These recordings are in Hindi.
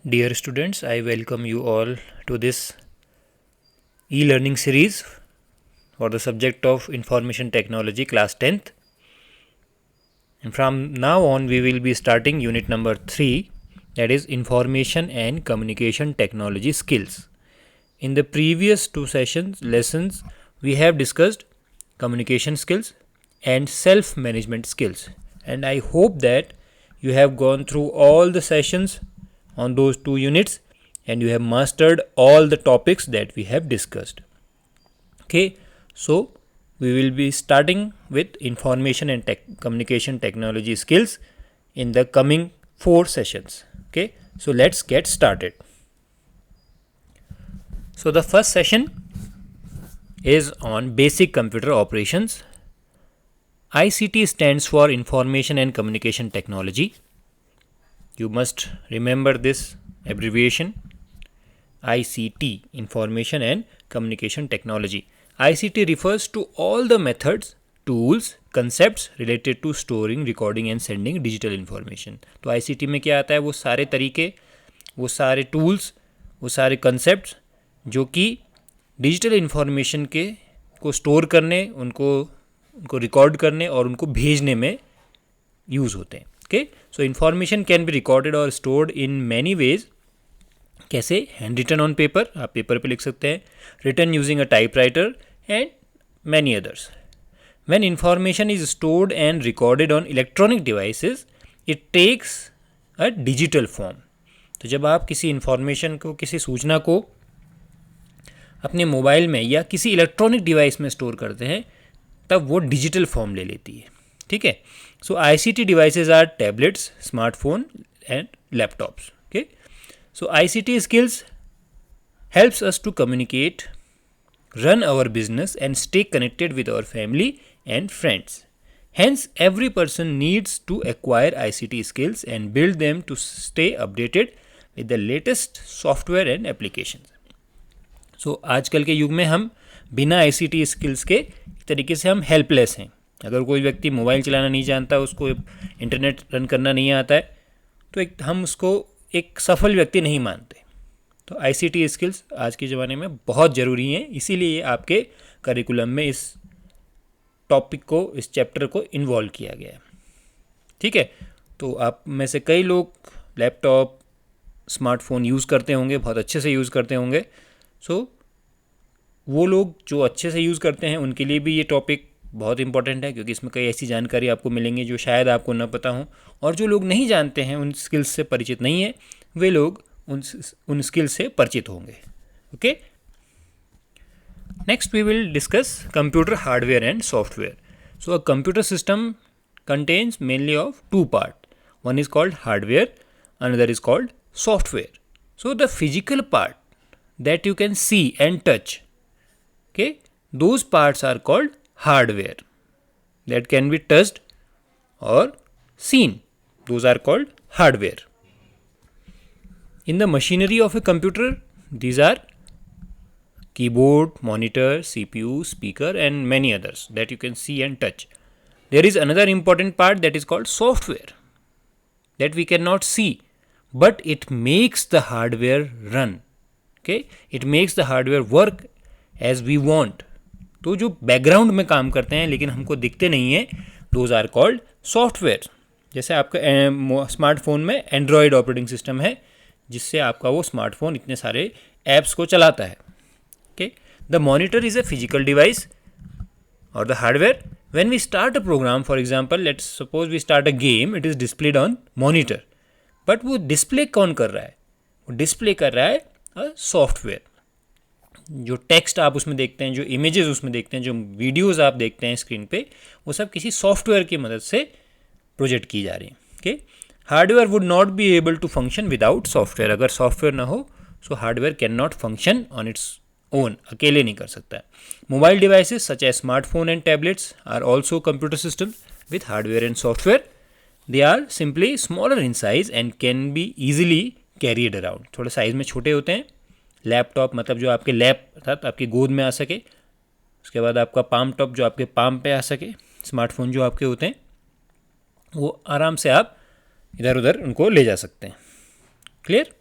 Dear students, I welcome you all to this e-learning series for the subject of Information Technology class 10th. And from now on we will be starting unit number 3, that is Information and Communication Technology Skills. In the previous two lessons we have discussed communication skills and self-management skills, and I hope that you have gone through all the sessions on those two units and you have mastered all the topics that we have discussed. Okay, so we will be starting with information and communication technology skills in the coming 4 sessions. Okay, so let's get started. So the first session is on basic computer operations. ICT stands for Information and Communication Technology. You must remember this abbreviation, ICT, Information and Communication Technology. ICT refers to all the methods, tools, concepts related to storing, recording and sending digital information. तो ICT में क्या आता है? वो सारे तरीके, वो सारे tools, वो सारे concepts जो कि डिजिटल इन्फॉर्मेशन के को स्टोर करने, उनको रिकॉर्ड करने और उनको भेजने में यूज़ होते हैं. Okay, so information can be recorded और स्टोर्ड इन मैनी वेज. कैसे? हैंड रिटन ऑन पेपर, आप पेपर पे लिख सकते हैं, written using a typewriter and many others. When information is stored and recorded on electronic devices it takes a digital form. तो जब आप किसी इन्फॉर्मेशन को, किसी सूचना को अपने मोबाइल में या किसी इलेक्ट्रॉनिक डिवाइस में स्टोर करते हैं तब वो डिजिटल फॉर्म ले लेती है. ठीक है, सो ICT devices are tablets, smartphone and laptops. Okay, so ICT skills helps us to communicate, run our business and stay connected with our family and friends. Hence every person needs to acquire ICT skills and build them to stay updated with the latest software and applications. So आजकल के युग में हम बिना ICT skills के एक तरीके से हम हेल्पलेस हैं. अगर कोई व्यक्ति मोबाइल चलाना नहीं जानता, उसको इंटरनेट रन करना नहीं आता है, तो हम उसको एक सफल व्यक्ति नहीं मानते. तो ICT स्किल्स आज के ज़माने में बहुत ज़रूरी हैं, इसीलिए आपके करिकुलम में इस टॉपिक को, इस चैप्टर को इन्वॉल्व किया गया है. ठीक है, तो आप में से कई लोग लैपटॉप, स्मार्टफोन यूज़ करते होंगे, बहुत अच्छे से यूज़ करते होंगे. सो वो लोग जो अच्छे से यूज़ करते हैं उनके लिए भी ये टॉपिक बहुत इंपॉर्टेंट है, क्योंकि इसमें कई ऐसी जानकारी आपको मिलेंगी जो शायद आपको न पता हो, और जो लोग नहीं जानते हैं, उन स्किल्स से परिचित नहीं है, वे लोग उन स्किल्स से परिचित होंगे. Okay, next we will discuss computer hardware and software. So a computer system contains mainly of 2 part. One is called hardware, another is called software. So the physical part that you can see and touch, okay, those parts are called hardware, that can be touched or seen, those are called hardware. In the machinery of a computer, these are keyboard, monitor, CPU, speaker and many others that you can see and touch. There is another important part that is called software, that we cannot see, but it makes the hardware run. Okay, it makes the hardware work as we want. तो जो बैकग्राउंड में काम करते हैं लेकिन हमको दिखते नहीं हैं, दोज आर कॉल्ड सॉफ्टवेयर. जैसे आपका स्मार्टफोन में एंड्रॉयड ऑपरेटिंग सिस्टम है, जिससे आपका वो स्मार्टफोन इतने सारे ऐप्स को चलाता है. Okay, the monitor is a physical device और the hardware. When we start a program, for example let's suppose we start a game, it is displayed on monitor, but वो डिस्प्ले कौन कर रहा है? वो डिस्प्ले कर रहा है सॉफ्टवेयर. जो टेक्स्ट आप उसमें देखते हैं, जो इमेजेस उसमें देखते हैं, जो वीडियोस आप देखते हैं स्क्रीन पे, वो सब किसी सॉफ्टवेयर की मदद से प्रोजेक्ट की जा रही हैं. Okay, hardware would not be able to function without software. अगर सॉफ्टवेयर ना हो so hardware can not function on its own, अकेले नहीं कर सकता है. Mobile devices such as smartphone and tablets are also computer system with hardware and software. They are simply smaller in size and can be easily carried around. थोड़े साइज़ में छोटे होते हैं. लैपटॉप मतलब जो आपके लैप अर्थात आपकी गोद में आ सके. उसके बाद आपका पाम टॉप जो आपके पाम पे आ सके. स्मार्टफोन जो आपके होते हैं वो आराम से आप इधर उधर उनको ले जा सकते हैं. Clear?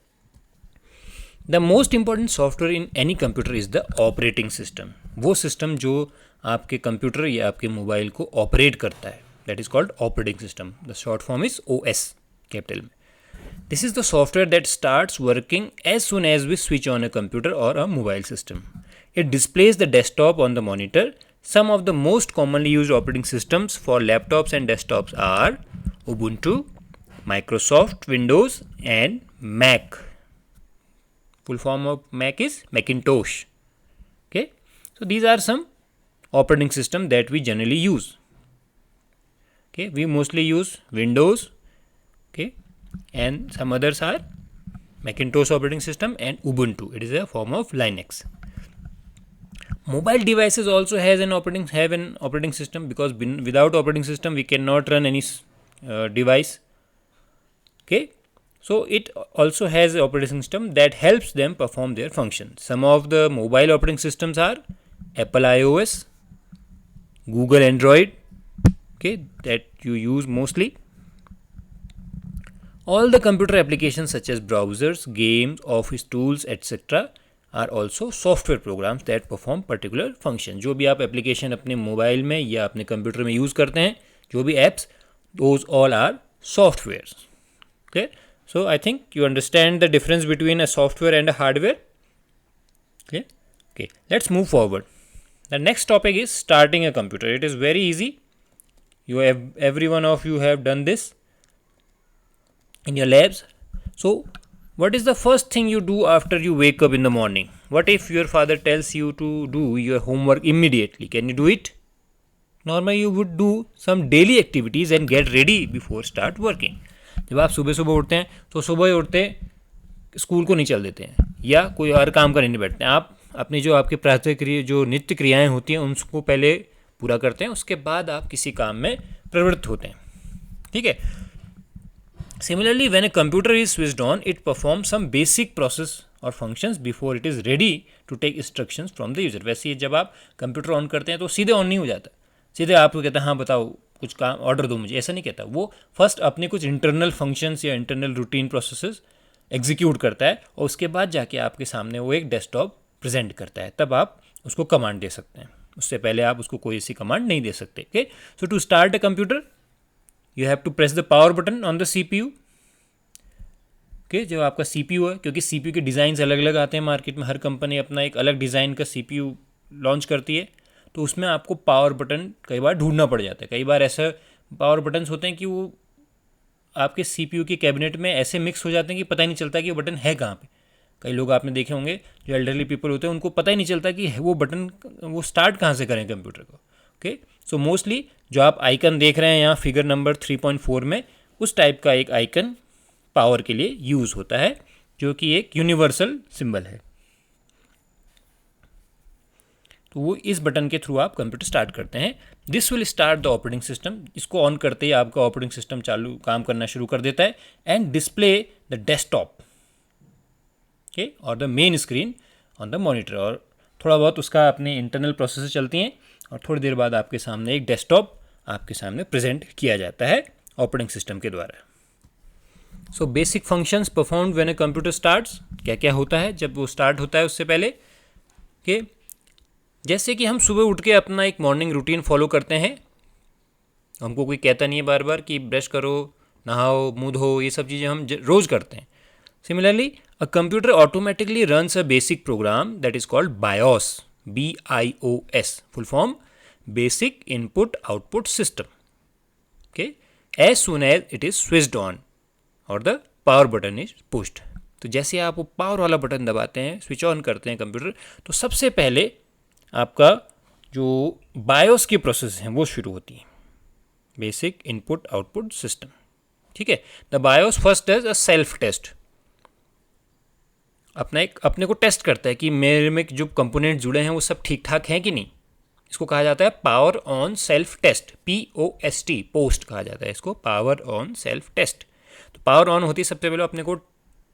The most important software in any computer is the operating system. वो सिस्टम जो आपके कंप्यूटर या आपके मोबाइल को ऑपरेट करता है, that is called operating system. The short form is OS, capital में. This is the software that starts working as soon as we switch on a computer or a mobile system. It displays the desktop on the monitor. Some of the most commonly used operating systems for laptops and desktops are Ubuntu, Microsoft Windows, and Mac. Full form of Mac is Macintosh. Okay, so these are some operating system that we generally use. Okay, we mostly use Windows. Okay, and some others are Macintosh operating system and Ubuntu. It is a form of Linux. Mobile devices also have an operating system, because without operating system we cannot run any device. Okay, so it also has an operating system that helps them perform their function. Some of the mobile operating systems are Apple iOS, Google Android, okay, that you use mostly. All the computer applications such as browsers, games, office tools, etc. are also software programs that perform particular function. जो भी आप एप्लीकेशन अपने मोबाइल में या अपने कंप्यूटर में यूज़ करते हैं, जो भी apps, those all are softwares. Okay, so I think you understand the difference between a software and a hardware. Okay, let's move forward. The next topic is starting a computer. It is very easy. Every one of you have done this in your labs. So what is the first thing you do after you wake up in the morning? What if your father tells you to do your homework immediately? Can you do it? Normally you would do some daily activities and get ready before start working. जब आप सुबह सुबह उठते हैं तो सुबह ही उठते स्कूल को नहीं चल देते हैं या कोई और काम करने नहीं बैठते हैं. आप अपनी जो आपकी प्रातः क्रिया, जो नित्य क्रियाएं होती हैं, उनको पहले पूरा करते हैं, उसके बाद आप किसी काम में प्रवृत्त होते हैं. ठीक है. Similarly, when a computer is switched on, it performs some basic process or functions before it is ready to take instructions from the user. वैसे ही जब आप कंप्यूटर ऑन करते हैं तो सीधे ऑन नहीं हो जाता, सीधे आपको कहता है हाँ बताओ कुछ काम ऑर्डर दो मुझे, ऐसा नहीं कहता. वो फर्स्ट अपने कुछ इंटरनल फंक्शंस या इंटरनल रूटीन प्रोसेसेस एग्जीक्यूट करता है और उसके बाद जाके आपके सामने वो एक डेस्कटॉप प्रेजेंट करता है, तब आप उसको कमांड दे सकते हैं. उससे पहले आप उसको कोई ऐसी कमांड नहीं दे सकते. Okay, so to start a computer you have to press the power button on the CPU. okay, जो आपका CPU है, क्योंकि CPU के डिज़ाइंस अलग अलग आते हैं मार्केट में, हर कंपनी अपना एक अलग डिज़ाइन का CPU लॉन्च करती है, तो उसमें आपको पावर बटन कई बार ढूंढना पड़ जाता है. कई बार ऐसे पावर बटन्स होते हैं कि वो आपके CPU के कैबिनेट में ऐसे मिक्स हो जाते हैं कि पता ही नहीं चलता कि वो बटन है कहाँ पे. कई लोग आपने देखे होंगे जो एल्डरली पीपल होते हैं, उनको पता ही नहीं चलता कि वो बटन वो स्टार्ट कहाँ से करें कंप्यूटर को. ओके, सो मोस्टली जो आप आइकन देख रहे हैं यहाँ फिगर नंबर 3.4 में, उस टाइप का एक आइकन पावर के लिए यूज़ होता है, जो कि एक यूनिवर्सल सिंबल है. तो वो इस बटन के थ्रू आप कंप्यूटर स्टार्ट करते हैं. This will start the operating system. इसको ऑन करते ही आपका ऑपरेटिंग सिस्टम चालू काम करना शुरू कर देता है एंड डिस्प्ले द डेस्कटॉप और the main screen on the monitor. और थोड़ा बहुत उसका अपने इंटरनल प्रोसेस चलती हैं और थोड़ी देर बाद आपके सामने एक डेस्कटॉप आपके सामने प्रेजेंट किया जाता है ऑपरेटिंग सिस्टम के द्वारा. So basic functions performed when a computer starts. क्या क्या होता है जब वो स्टार्ट होता है उससे पहले. ओके, जैसे कि हम सुबह उठ के अपना एक मॉर्निंग रूटीन फॉलो करते हैं, हमको कोई कहता नहीं है बार बार कि ब्रश करो, नहाओ, मुँह धो, ये सब चीज़ें हम रोज़ करते हैं. Similarly, a computer automatically runs a basic program that is called BIOS. BIOS, full form, Basic Input Output System. Okay, as soon as it is switched on or the power button is pushed. तो जैसे आप वो पावर वाला बटन दबाते हैं, स्विच ऑन करते हैं कंप्यूटर, तो सबसे पहले आपका जो BIOS की प्रोसेस हैं वो शुरू होती है. Basic input output system. ठीक है. The BIOS first does a self test. अपने को टेस्ट करता है कि मेरे में जो कंपोनेंट जुड़े हैं वो सब ठीक ठाक हैं कि नहीं. इसको कहा जाता है power on self test. POST, POST कहा जाता है इसको, पावर ऑन सेल्फ टेस्ट. तो पावर ऑन होती है सबसे पहले अपने को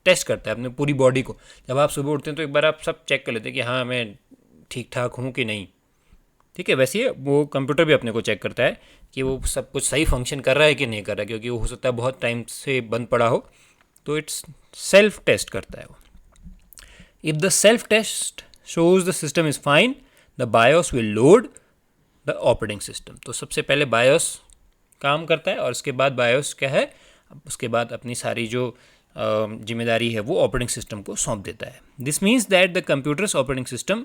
टेस्ट करता है अपने पूरी बॉडी को. जब आप सुबह उठते हैं तो एक बार आप सब चेक कर लेते हैं कि हाँ मैं ठीक ठाक हूँ कि नहीं. ठीक है. वैसे ही वो कंप्यूटर भी अपने को चेक करता है कि वो सब कुछ सही फंक्शन कर रहा है कि नहीं कर रहा है, क्योंकि वो हो सकता है बहुत टाइम से बंद पड़ा हो, तो इट्स सेल्फ टेस्ट करता है वो. If the self-test shows the system is fine, the BIOS will load the operating system. तो सबसे पहले BIOS काम करता है और उसके बाद BIOS क्या है, उसके बाद अपनी सारी जो जिम्मेदारी है वो ऑपरेटिंग सिस्टम को सौंप देता है. This means that the computer's operating system,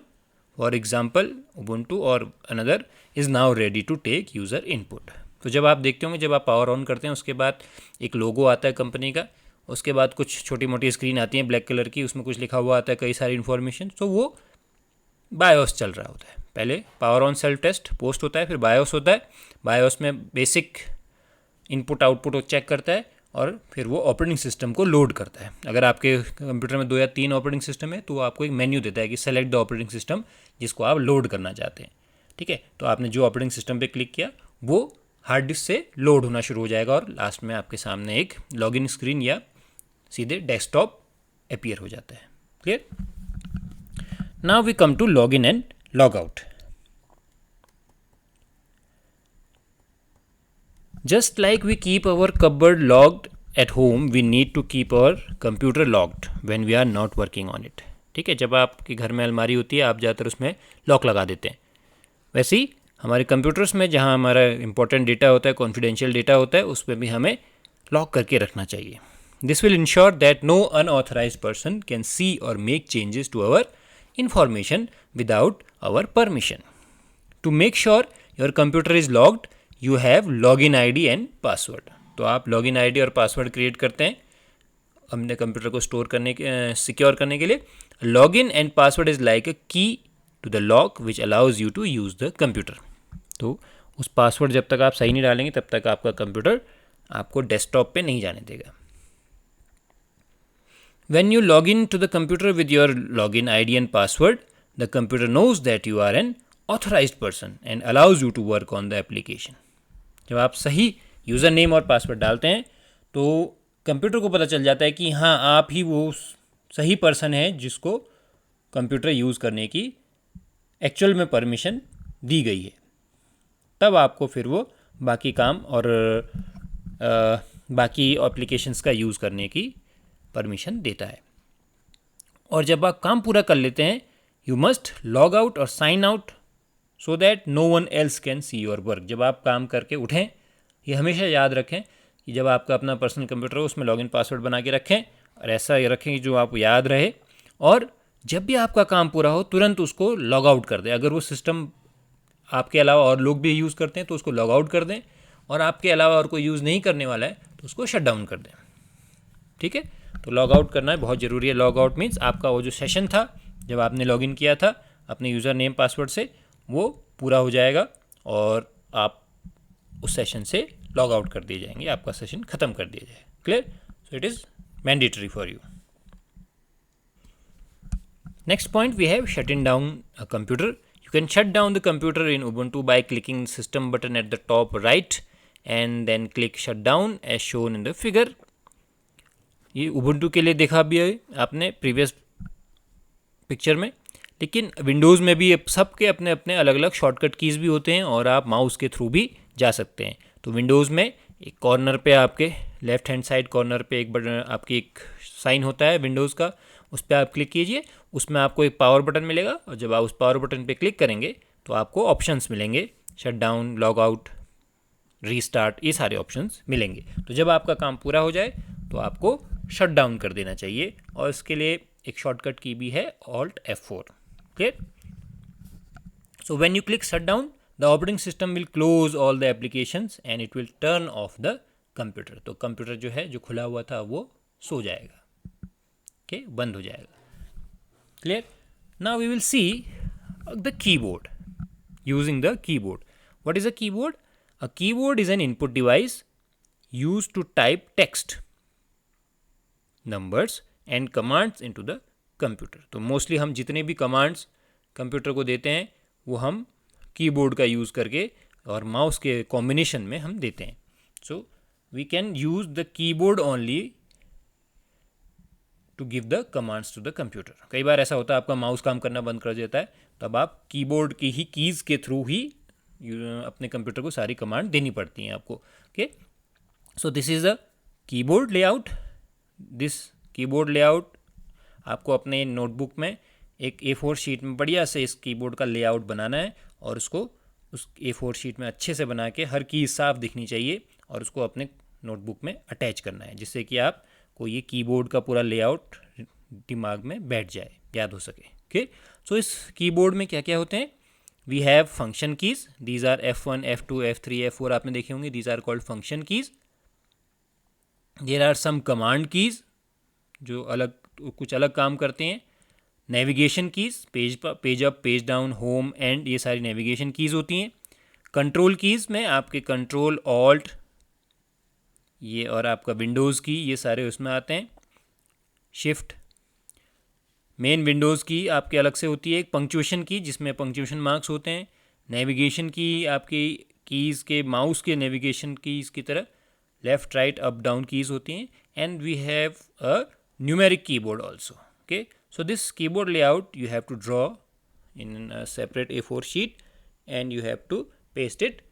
for example Ubuntu और another, is now ready to take user input. तो जब आप देखते होंगे, जब आप पावर ऑन करते हैं उसके बाद एक लोगो आता है कंपनी का, उसके बाद कुछ छोटी मोटी स्क्रीन आती है ब्लैक कलर की, उसमें कुछ लिखा हुआ आता है, कई सारी इन्फॉर्मेशन. तो वो बायोस चल रहा होता है. पहले power on self test POST होता है, फिर बायोस होता है. बायोस में बेसिक इनपुट आउटपुट चेक करता है और फिर वो ऑपरेटिंग सिस्टम को लोड करता है. अगर आपके कंप्यूटर में 2 या 3 ऑपरेटिंग सिस्टम है तो वो आपको एक मेन्यू देता है कि सेलेक्ट द ऑपरेटिंग सिस्टम जिसको आप लोड करना चाहते हैं. ठीक है, तो आपने जो ऑपरेटिंग सिस्टम पे क्लिक किया वो हार्ड डिस्क से लोड होना शुरू हो जाएगा और लास्ट में आपके सामने एक लॉगिन स्क्रीन या सीधे डेस्कटॉप अपीयर हो जाता है. Clear? Now we come to log in and log out. Just like we keep our cupboard locked at home, we need to keep our computer locked when we are not working on it. ठीक है, जब आपके घर में अलमारी होती है आप ज़्यादातर उसमें लॉक लगा देते हैं. वैसे ही हमारे कंप्यूटर्स में जहाँ हमारा इंपॉर्टेंट डेटा होता है, कॉन्फिडेंशियल डेटा होता है, उसमें भी हमें लॉक करके रखना चाहिए. This will ensure that no unauthorized person can see और make changes to our information without our permission. To make sure your computer is locked, you have login ID and password. तो आप लॉगिन आईडी और पासवर्ड क्रिएट करते हैं अपने कंप्यूटर को स्टोर करने के, सिक्योर करने के लिए. Login and password is like a key to the lock which allows you to use the computer. तो उस पासवर्ड जब तक आप सही नहीं डालेंगे तब तक आपका कंप्यूटर आपको डेस्कटॉप पे नहीं जाने देगा. When you log in to the computer with your login ID and password, the computer knows that you are an authorized person and allows you to work on the application. जब आप सही यूज़र नेम और पासवर्ड डालते हैं तो कंप्यूटर को पता चल जाता है कि हाँ आप ही वो सही पर्सन है जिसको कंप्यूटर यूज़ करने की एक्चुअल में परमिशन दी गई है. तब आपको फिर वो बाकी काम और बाकी एप्लीकेशंस का यूज़ करने की परमिशन देता है. और जब आप काम पूरा कर लेते हैं, यू मस्ट लॉग आउट और sign out so that no one else can see your work. जब आप काम करके उठें, ये हमेशा याद रखें कि जब आपका अपना पर्सनल कंप्यूटर हो उसमें लॉगिन पासवर्ड बना के रखें और ऐसा ये रखें कि जो आपको याद रहे. और जब भी आपका काम पूरा हो तुरंत उसको लॉग आउट कर दें. अगर वो सिस्टम आपके अलावा और लोग भी यूज़ करते हैं तो उसको लॉग आउट कर दें, और आपके अलावा और कोई यूज़ नहीं करने वाला है तो उसको शट डाउन कर दें. ठीक है, तो लॉग आउट करना बहुत ज़रूरी है. लॉग आउट मीन्स आपका वो जो सेशन था जब आपने लॉगिन किया था अपने यूज़र नेम पासवर्ड से, वो पूरा हो जाएगा और आप उस सेशन से लॉग आउट कर दिए जाएंगे, आपका सेशन ख़त्म कर दिया जाएगा. Clear? So it is mandatory for you. Next point we have shutting down a computer. You can shut down the computer in Ubuntu by clicking system button at the top right and then click shut down as shown in the figure. ये उबुंटू के लिए देखा भी है आपने प्रीवियस पिक्चर में, लेकिन विंडोज़ में भी सबके अपने अपने अलग अलग शॉर्टकट कीज़ भी होते हैं और आप माउस के थ्रू भी जा सकते हैं. तो विंडोज़ में एक कॉर्नर पे आपके लेफ़्ट हैंड साइड कॉर्नर पे एक बटन, आपकी एक साइन होता है विंडोज़ का, उस पर आप क्लिक कीजिए. उसमें आपको एक पावर बटन मिलेगा और जब आप उस पावर बटन पे क्लिक करेंगे तो आपको ऑप्शंस मिलेंगे, shut down, log out, restart, ये सारे ऑप्शंस मिलेंगे. तो जब आपका काम पूरा हो जाए तो आपको शट डाउन कर देना चाहिए और इसके लिए एक शॉर्टकट की भी है Alt F4. Clear? So when you click shut down the operating system will close all the applications and it will turn off the computer. तो कंप्यूटर जो है जो खुला हुआ था वो सो जाएगा, ओके, बंद हो जाएगा. Clear? Now we will see the keyboard, using the keyboard. What is a keyboard? A keyboard is an input device used to type text, numbers and commands into the computer. तो मोस्टली हम जितने भी कमांड्स कंप्यूटर को देते हैं वो हम कीबोर्ड का यूज़ करके और माउस के कॉम्बिनेशन में हम देते हैं. So we can use the keyboard only to give the commands to the computer. कई बार ऐसा होता है आपका माउस काम करना बंद कर देता है, तब आप कीबोर्ड की ही कीज़ के थ्रू ही अपने कंप्यूटर को सारी कमांड देनी पड़ती हैं आपको. Okay, so this is the keyboard layout. This keyboard layout आपको अपने नोटबुक में एक A4 शीट में बढ़िया से इस कीबोर्ड का लेआउट बनाना है और उसको उस A4 शीट में अच्छे से बना के हर की साफ दिखनी चाहिए और उसको अपने नोटबुक में अटैच करना है, जिससे कि आपको ये कीबोर्ड का पूरा लेआउट दिमाग में बैठ जाए, याद हो सके। ओके, सो इस कीबोर्ड में क्या क्या होते हैं? We have function keys, these are F1, F2, F3, F4 आपने देखे होंगे, these are called function keys. There are some command keys जो कुछ अलग काम करते हैं। Navigation keys, page up, page down, home, end, ये सारी नेविगेशन कीज होती हैं। कंट्रोल कीज में आपके कंट्रोल, ऑल्ट, ये और आपका विंडोज़ की, ये सारे उसमें आते हैं। शिफ्ट, मेन विंडोज़ की आपके अलग से होती है। एक पंक्चुएशन की जिसमें पंक्चुएशन मार्क्स होते हैं। नेविगेशन की आपकी कीज़ के माउस के नेविगेशन कीज़ की तरह left, right, up, down keys होती हैं। And we have a numeric keyboard also. Okay, so this keyboard layout you have to draw in a separate A4 sheet and you have to paste it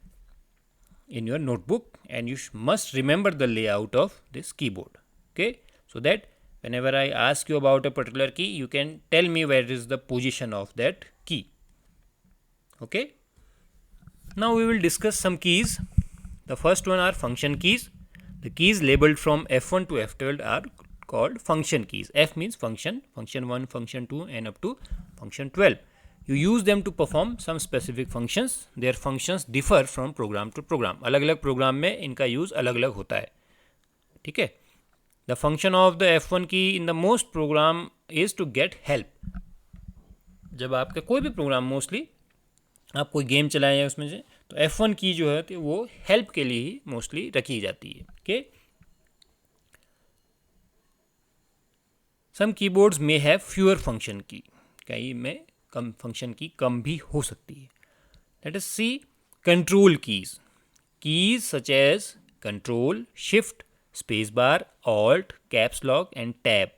in your notebook, and you must remember the layout of this keyboard. Okay, so that whenever I ask you about a particular key, you can tell me where is the position of that key. Okay, now we will discuss some keys. The first one are function keys. The keys labeled from F1 to F12 are called function keys. F means function, function 1, function 2 and up to function 12. You use them to perform some specific functions. Their functions differ from program to program. अलग अलग प्रोग्राम में इनका यूज़ अलग अलग होता है, ठीक है। The function of the F1 key in the most program is to get help. जब आपका कोई भी प्रोग्राम, मोस्टली आप कोई गेम चलाएं या उसमें से, तो F1 की जो है वो हेल्प के लिए ही मोस्टली रखी जाती है। ओके, सम कीबोर्ड्स में हैव फ्यूअर फंक्शन की, कई में कम फंक्शन की कम भी हो सकती है। Let us see control keys, keys such as control, shift, space bar, alt, caps lock and tab.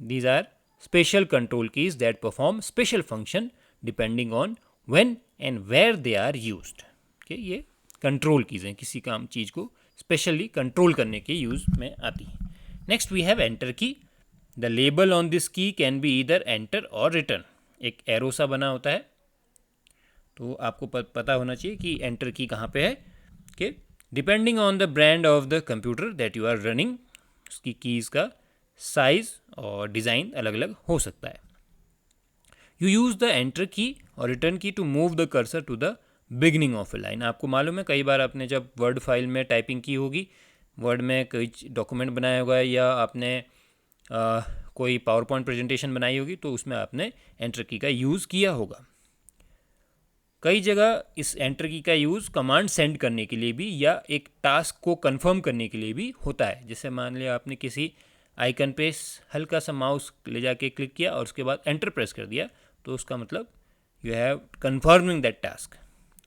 These are special control keys that perform special function depending on when and where they are used. Okay, ये कंट्रोल कीज हैं, किसी काम चीज़ को स्पेशली कंट्रोल करने के यूज़ में आती हैं। नेक्स्ट वी हैव एंटर की। द लेबल ऑन दिस की कैन बी ईदर एंटर और रिटर्न। एक एरो सा बना होता है, तो आपको पता होना चाहिए कि एंटर की कहाँ पे है। Okay, depending on the brand of the computer that you are running, उसकी कीज़ का साइज और डिज़ाइन अलग अलग हो सकता है। यू यूज़ द एंटर की और return key to move the cursor to the beginning of a line. आपको मालूम है, कई बार आपने जब वर्ड फाइल में टाइपिंग की होगी, वर्ड में कोई डॉक्यूमेंट बनाया होगा या आपने कोई पावर पॉइंट प्रेजेंटेशन बनाई होगी, तो उसमें आपने एंटर की का यूज़ किया होगा। कई जगह इस एंटर की का यूज़ कमांड सेंड करने के लिए भी या एक टास्क को कंफर्म करने के लिए भी होता है। जैसे मान लिया आपने किसी आइकन पे हल्का सा माउस ले जाके क्लिक किया और उसके बाद एंटर प्रेस कर दिया, तो उसका मतलब you have confirming that task.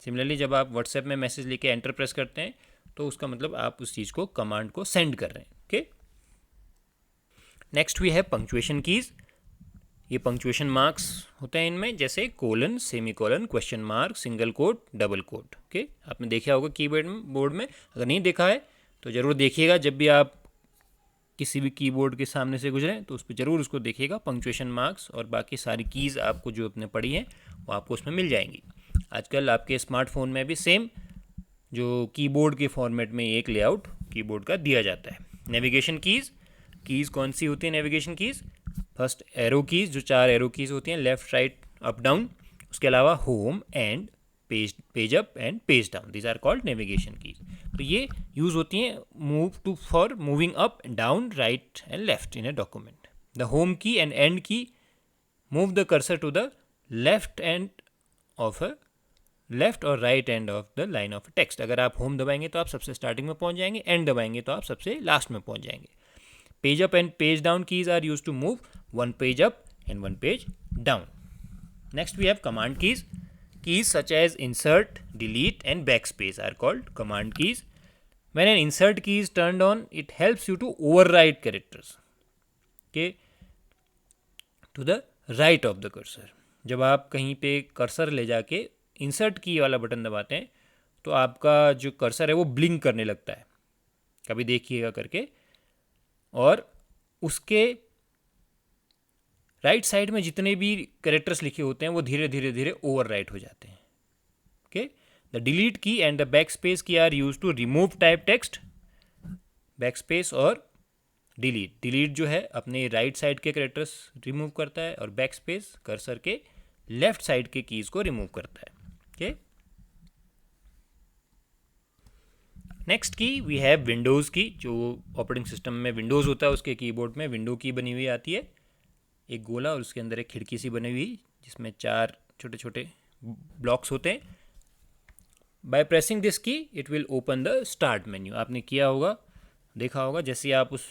Similarly जब आप व्हाट्सएप में मैसेज लेके एंटर प्रेस करते हैं, तो उसका मतलब आप उस चीज़ को, कमांड को सेंड कर रहे हैं। Okay, next we have punctuation keys. ये पंक्चुएशन मार्क्स होते हैं इनमें, जैसे colon, semicolon, question mark, single quote, double quote. Okay, आपने देखा होगा कीबोर्ड में, अगर नहीं देखा है तो ज़रूर देखिएगा। जब भी आप किसी भी कीबोर्ड के सामने से गुजरें तो उस पर ज़रूर उसको देखिएगा। पंक्चुएशन मार्क्स और बाकी सारी कीज़ आपको जो आपने पढ़ी हैं वो आपको उसमें मिल जाएंगी। आजकल आपके स्मार्टफोन में भी सेम जो कीबोर्ड के फॉर्मेट में एक लेआउट कीबोर्ड का दिया जाता है। नेविगेशन कीज़, कीज़ कौन सी होती है navigation keys? First arrow keys, जो 4 एरो कीज़ होती हैं, लेफ्ट, राइट, अप, डाउन। उसके अलावा home end page up and page down, these are called navigation keys. तो ये यूज़ होती हैं for moving up, down, right and left in a document. The home key and end key move the cursor to the left end of a left और right end of the line of text. अगर आप होम दबाएंगे तो आप सबसे स्टार्टिंग में पहुंच जाएंगे, एंड दबाएंगे तो आप सबसे लास्ट में पहुंच जाएंगे। Page up and page down keys are used to move one page up and one page down. Next we have command keys. Keys such as insert, delete and backspace are called command keys. When an insert key is turned on, it helps you to override characters, okay, to the right of the cursor. जब आप कहीं पे कर्सर ले जाके इंसर्ट की वाला बटन दबाते हैं तो आपका जो कर्सर है वो ब्लिंक करने लगता है, कभी देखिएगा करके, और उसके राइट साइड में जितने भी कैरेक्टर्स लिखे होते हैं वो धीरे धीरे धीरे ओवर राइट हो जाते हैं. Okay, the delete key and the backspace key are use to remove type text. Backspace और डिलीट जो है अपने राइट साइड के कैरेक्टर्स रिमूव करता है और बैक स्पेस कर्सर के लेफ्ट साइड के कीज को रिमूव करता है. Okay, next key we have windows key. जो ऑपरेटिंग सिस्टम में विंडोज़ होता है उसके कीबोर्ड में विंडो की बनी हुई आती है, एक गोला और उसके अंदर एक खिड़की सी बनी हुई जिसमें 4 छोटे छोटे ब्लॉक्स होते हैं. बाय प्रेसिंग दिस की it will open the start menu. आपने किया होगा, देखा होगा, जैसे आप उस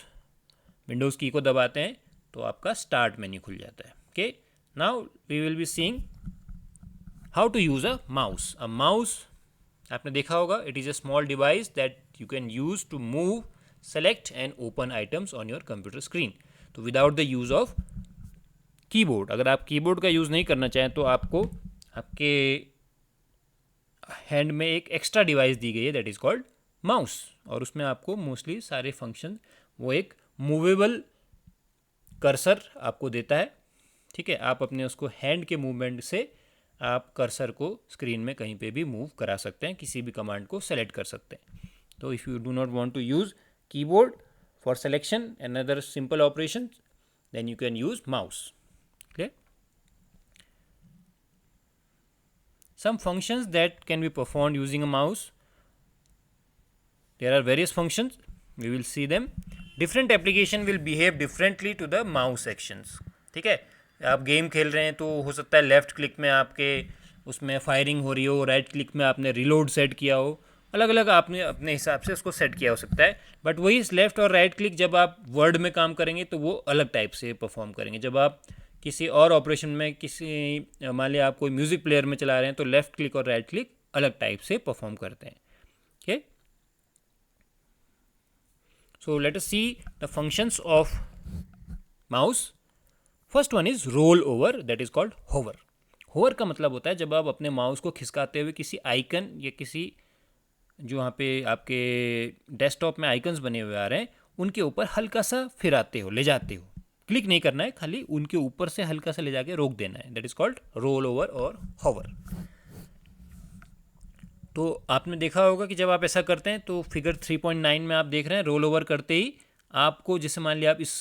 विंडोज़ की को दबाते हैं तो आपका स्टार्ट मेन्यू खुल जाता है. Okay, now we will be seeing how to use a mouse. A mouse आपने देखा होगा, it is a small device that you can use to move, select and open items on your computer screen. तो without the use of keyboard, अगर आप कीबोर्ड का यूज़ नहीं करना चाहें तो आपको आपके हैंड में एक एक्स्ट्रा डिवाइस दी गई है दैट इज़ कॉल्ड माउस, और उसमें आपको मोस्टली सारे फंक्शन वो एक मूवेबल कर्सर आपको देता है. ठीक है, आप अपने उसको हैंड के मूवमेंट से आप कर्सर को स्क्रीन में कहीं पे भी मूव करा सकते हैं, किसी भी कमांड को सेलेक्ट कर सकते हैं. तो if you do not want to use keyboard for selection and other simple operation then you can use mouse. Clear? Some functions that can be performed using a mouse. There are various functions. We will see them. Different application will behave differently to the mouse actions. ठीक है, आप गेम खेल रहे हैं तो हो सकता है लेफ़्ट क्लिक में आपके उसमें फायरिंग हो रही हो, राइट क्लिक में आपने रिलोड सेट किया हो, अलग अलग आपने अपने हिसाब से उसको सेट किया हो सकता है. बट वही लेफ़्ट और राइट क्लिक जब आप वर्ड में काम करेंगे तो वो अलग टाइप से परफॉर्म करेंगे. जब आप किसी और ऑपरेशन में, किसी मान लिया आप कोई म्यूज़िक प्लेयर में चला रहे हैं तो लेफ़्ट क्लिक और राइट क्लिक अलग टाइप से परफॉर्म करते हैं. Okay, so let us see the functions of mouse. First one is roll over, that is called hover. Hover का मतलब होता है जब आप अपने माउस को खिसकाते हुए किसी आइकन या किसी जो वहाँ पे आपके डेस्कटॉप में आइकन्स बने हुए आ रहे हैं उनके ऊपर हल्का सा फिराते हो, ले जाते हो. क्लिक नहीं करना है, खाली उनके ऊपर से हल्का सा ले जाके रोक देना है. That is called roll over और होवर. तो आपने देखा होगा कि जब आप ऐसा करते हैं तो फिगर 3.9 में आप देख रहे हैं रोल ओवर करते ही आपको, जैसे मान लिया आप इस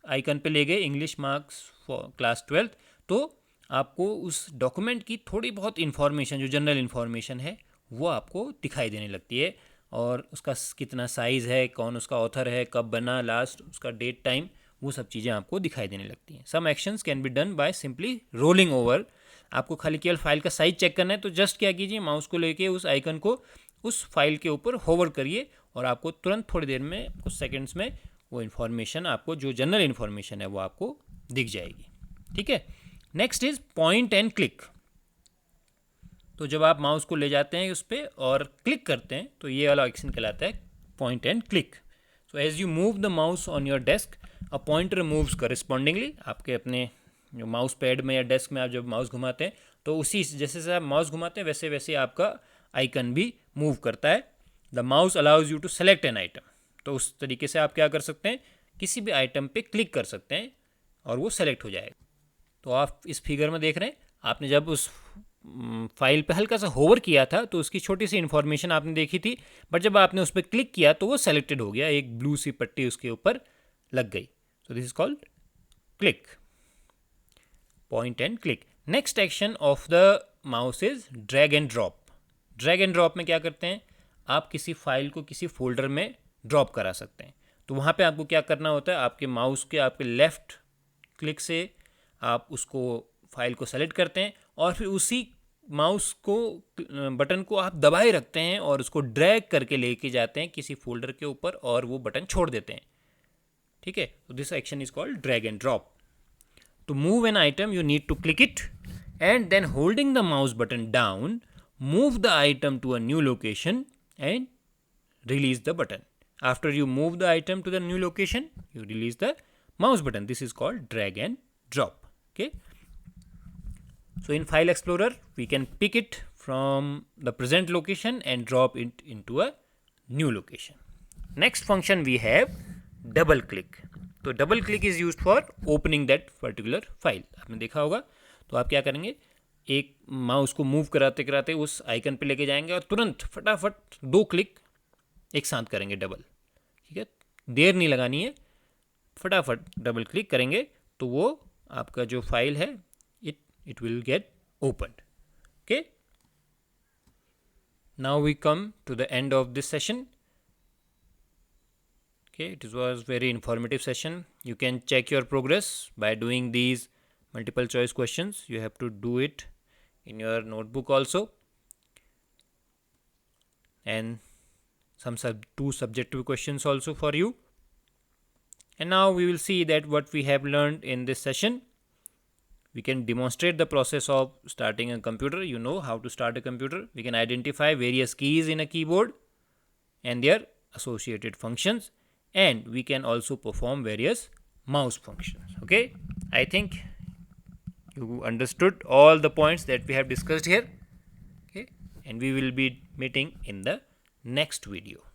आइकन पे ले गए English marks for class 12th, तो आपको उस डॉक्यूमेंट की थोड़ी बहुत इन्फॉर्मेशन, जो जनरल इन्फॉर्मेशन है, वो आपको दिखाई देने लगती है. और उसका कितना साइज़ है, कौन उसका ऑथर है, कब बना लास्ट, उसका डेट टाइम, वो सब चीज़ें आपको दिखाई देने लगती हैं. Some actions can be done by simply rolling over. आपको खाली केवल फाइल का साइज चेक करना है तो जस्ट क्या कीजिए, माउस को लेके उस आइकन को उस फाइल के ऊपर होवर करिए और आपको तुरंत थोड़ी देर में, कुछ सेकंड्स में, वो इन्फॉर्मेशन आपको, जो जनरल इन्फॉर्मेशन है, वो आपको दिख जाएगी. ठीक है, next is point and click. तो जब आप माउस को ले जाते हैं उस पर और क्लिक करते हैं तो ये वाला एक्शन कहलाता है point and click. So as you move the mouse on your desk, a pointer moves correspondingly. आपके अपने जो माउस पैड में या डेस्क में आप जब माउस घुमाते हैं तो उसी जैसे से आप माउस घुमाते हैं वैसे वैसे आपका आइकन भी मूव करता है. The mouse allows you to select an item. तो उस तरीके से आप क्या कर सकते हैं, किसी भी आइटम पे क्लिक कर सकते हैं और वो सेलेक्ट हो जाएगा. तो आप इस फिगर में देख रहे हैं, आपने जब उस फाइल पे हल्का सा होवर किया था तो उसकी छोटी सी इन्फॉर्मेशन आपने देखी थी, बट जब आपने उस पर क्लिक किया तो वो सेलेक्टेड हो गया, एक ब्लू सी पट्टी उसके ऊपर लग गई. So this is called click, point and click. Next action of the mouse is drag and drop. Drag and drop में क्या करते हैं, आप किसी फाइल को किसी फोल्डर में ड्रॉप करा सकते हैं. तो वहाँ पे आपको क्या करना होता है, आपके माउस के आपके लेफ़्ट क्लिक से आप उसको फाइल को सेलेक्ट करते हैं और फिर उसी माउस को, बटन को आप दबाए रखते हैं और उसको ड्रैग करके लेके जाते हैं किसी फोल्डर के ऊपर और वो बटन छोड़ देते हैं. ठीक है, तो this action is called drag and drop. To move an item, you need to click it and then holding the mouse button down, move the item to a new location and release the button. After you move the item to the new location, you release the mouse button. This is called drag and drop. Okay. So in File Explorer, we can pick it from the present location and drop it into a new location. Next function we have double click. तो double click is used for opening that particular file. आपने देखा होगा। तो आप क्या करेंगे, एक माउस को मूव कराते कराते उस आइकन पे लेके जाएंगे और तुरंत फटाफट 2 क्लिक एक साथ करेंगे डबल। ठीक है, देर नहीं लगानी है, फटाफट डबल क्लिक करेंगे तो वो आपका जो फाइल है it will get opened. Okay, now we come to the end of this session. Okay, it was very informative session. You can check your progress by doing these multiple choice questions. You have to do it in your notebook also, and some two subjective questions also for you. And now we will see that what we have learned in this session. We can demonstrate the process of starting a computer. You know how to start a computer. We can identify various keys in a keyboard and their associated functions, and we can also perform various mouse functions. Okay, I think you understood all the points that we have discussed here. Okay, and we will be meeting in the next video.